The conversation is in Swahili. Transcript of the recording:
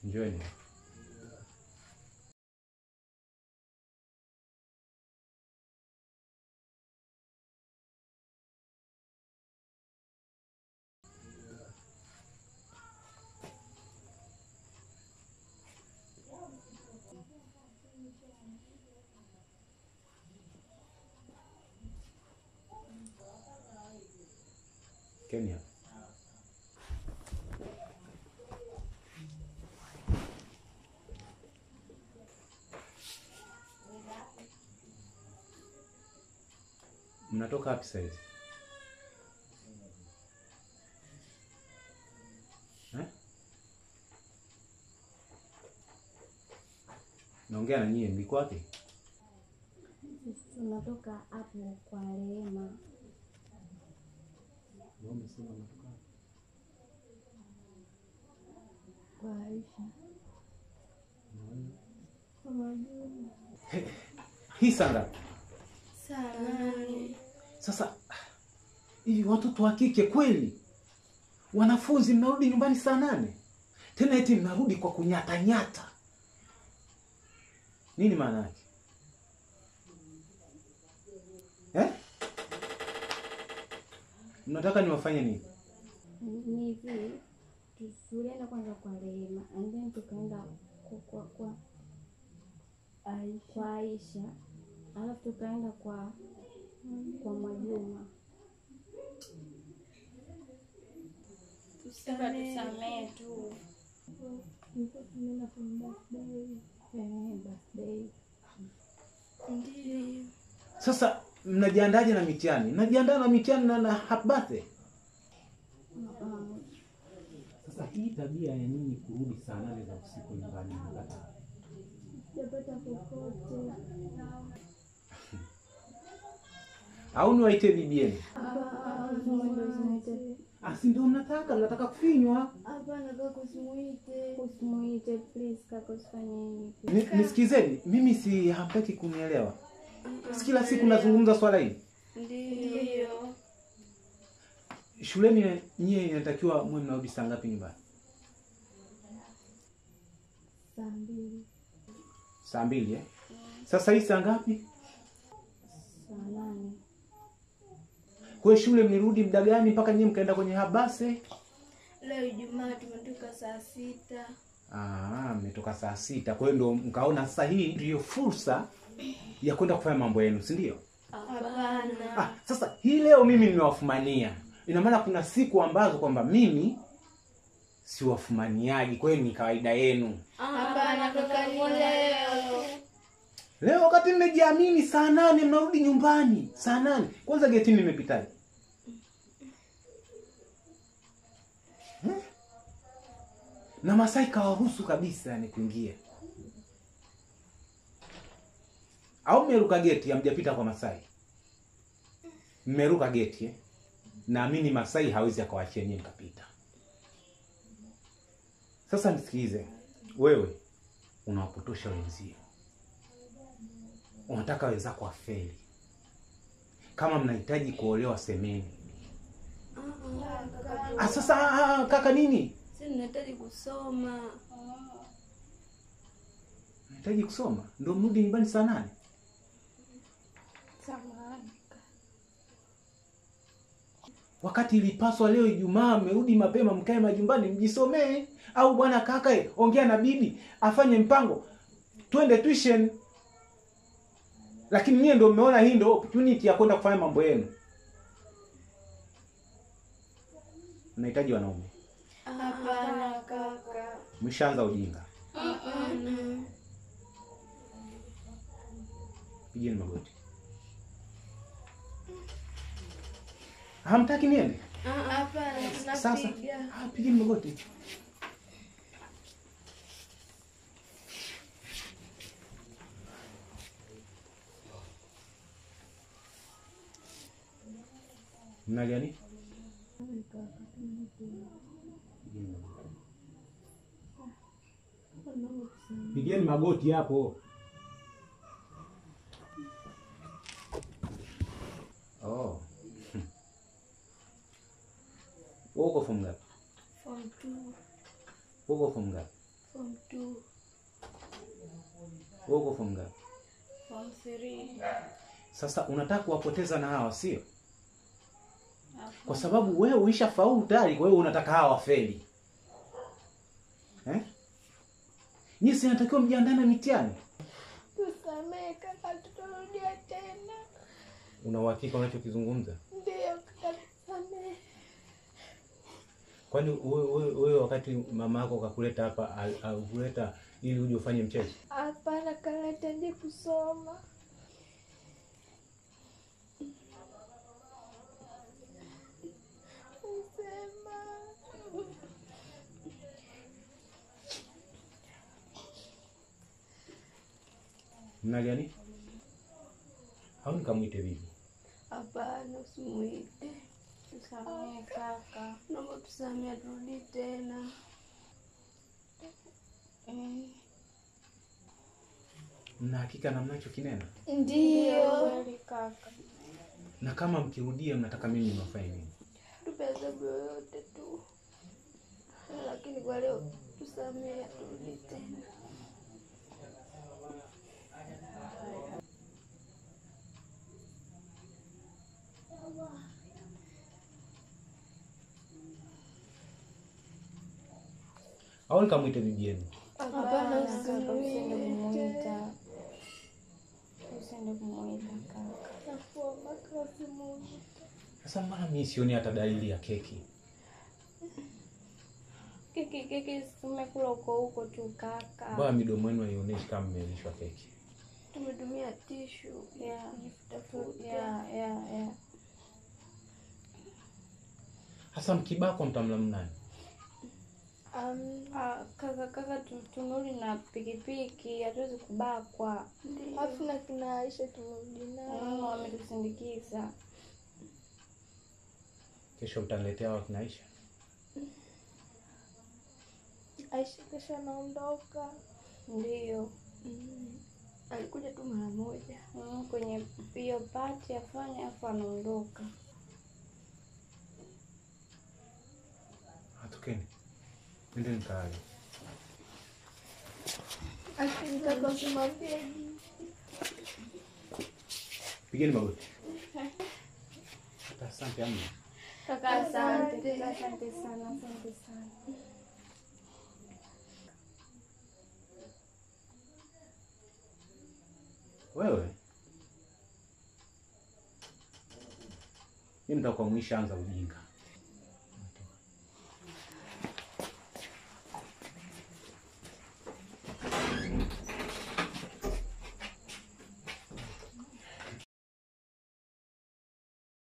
Njooni. Kenya. Mnatoka wapi sasa hivi? Naongea na nyie, mliko wapi? Tunatoka hapo kwa Rehema. Wewe umesema unatoka Kwa Aisha. hii sanga. Sana. Sasa hivi watoto wa kike kweli? Wanafunzi mnarudi nyumbani saa 8? Tena eti mnarudi kwa kunyata nyata. Nini maana yake? Mnataka niwafanye nini? Ni hivi, tulienda kwanza kwa Rehema, and then tukaenda kwa Aisha. Alafu tukaenda kwa Mwajuma. Tusamee tu. Tunaenda kwa birthday. Ndiyo. Sasa mnajiandaje na mitihani? Mnajiandaa na mitihani na happy birthday? Sasa hii tabia ya nini kurudi saa 8 za usiku nyumbani mnakataa? Sijapata popote. Au niwaite bibi yenu? Si ndio mnataka kufinywa? Hapana kaka, usimuite please kaka, usifanye hivi. Nisikizeni, mimi si hamtaki kunielewa. Kila siku nazungumza swala hili. Ndio. Shuleni nyie inatakiwa mwe mnarudi saa ngapi nyumbani? Saa 2. Saa 2 Sasa hii saa ngapi? Saa 8. Kwa shule mnirudi muda gani mpaka nyie mkaenda kwenye habase? Leo Ijumaa tumetoka saa 6. Mmetoka saa 6. Kwa hiyo ndio mkaona sasa hii ndio fursa ya kwenda kufanya mambo yenu, si ndio? Hapana. Sasa hii leo mimi nimewafumania. Ina maana kuna siku ambazo kwamba mimi siwafumaniaji, kwa hiyo ni kawaida yenu. Hapana kaka, ni leo. Leo wakati mmejiamini saa 8 mnarudi nyumbani. Saa 8. Kwanza getini nimepitaje? Na Masai kawaruhusu kabisa yani kuingia. Au mmeruka geti hamjapita kwa Masai? Mmeruka geti Naamini Masai hawezi akawaachia nyinyi mkapita. Sasa msikize. Wewe unawapotosha wenzio. Unataka wenzako wafeli. Kama mnahitaji kuolewa semeni. Sasa kaka nini? Sisi tunahitaji kusoma. Unahitaji kusoma? Ndio mrudi nyumbani saa 8? Samahani. Wakati ilipaswa leo Ijumaa mmerudi mapema mkae majumbani mjisomee, au bwana kaka ongea na bibi afanye mpango twende tuition. Lakini nyie ndio mmeona hii ndio opportunity ya kwenda kufanya mambo yenu. Unahitaji wanaume? Hapana kaka. Mshaanza ujinga. Pigeni magoti. Hamtaki niende? Hapana, tunapiga. Sasa pigeni magoti. Mna gani? Pigeni magoti hapo. Oh. Uko form ngapi? Form 2. Uko form ngapi? Form 2. Wewe uko form ngapi? Form 3. Sasa unataka kuwapoteza na hawa, sio? Kwa sababu wewe uishafaulu tayari, kwa hiyo unataka hawa wafeli. Nyinyi si natakiwa mjiandae na mitihani. Tusamehe kaka, tutarudia tena. Una uhakika unachokizungumza? Ndio kaka, tusamehe. Kwani wewe wakati mama yako kakuleta hapa alikuleta ili uje ufanye mchezo? Hapana, kanahitaji kusoma. Mna gani? Au nikamwite bibi? Hapana, usimuite. Tusamehe kaka. Naomba tusamehe, turudi tena. Mna hakika na mnachokinena? Ndio kweli kaka. Na kama mkirudia mnataka mimi niwafanye nini? Tupe adhabu yoyote tu. Lakini kwa leo tusamehe, turudi tena. Au nikamwite bibi yenu? Hapana, usiende kumuita. Usiende kumuita kaka. Nakuomba kwa Mungu. Sasa mbona mimi sioni hata dalili ya keki? Keki tumekula huko tu kaka. Mbona midomo yenu haionyeshi kama mmelishwa keki? Tumetumia tissue ya kufuta. Ya. Sasa mkibako mtamla nani? Kaka tunurudi na pikipiki, hatuwezi kubakwa. Alafu na kina Aisha turudi nao. Wametusindikiza. Kesho mtaniletea hawa kina Aisha? Aisha kesho anaondoka. Ndio. Alikuja tu mara moja. Kwenye hiyo party afanya afa anaondoka. Atokeni. Ndio nikaale. Akitaka kumwambia. Pigeni magoti. Asante amna. Kaka asante. Asante sana. Wewe? Mimi nitakuwa mwishaanza ujinga.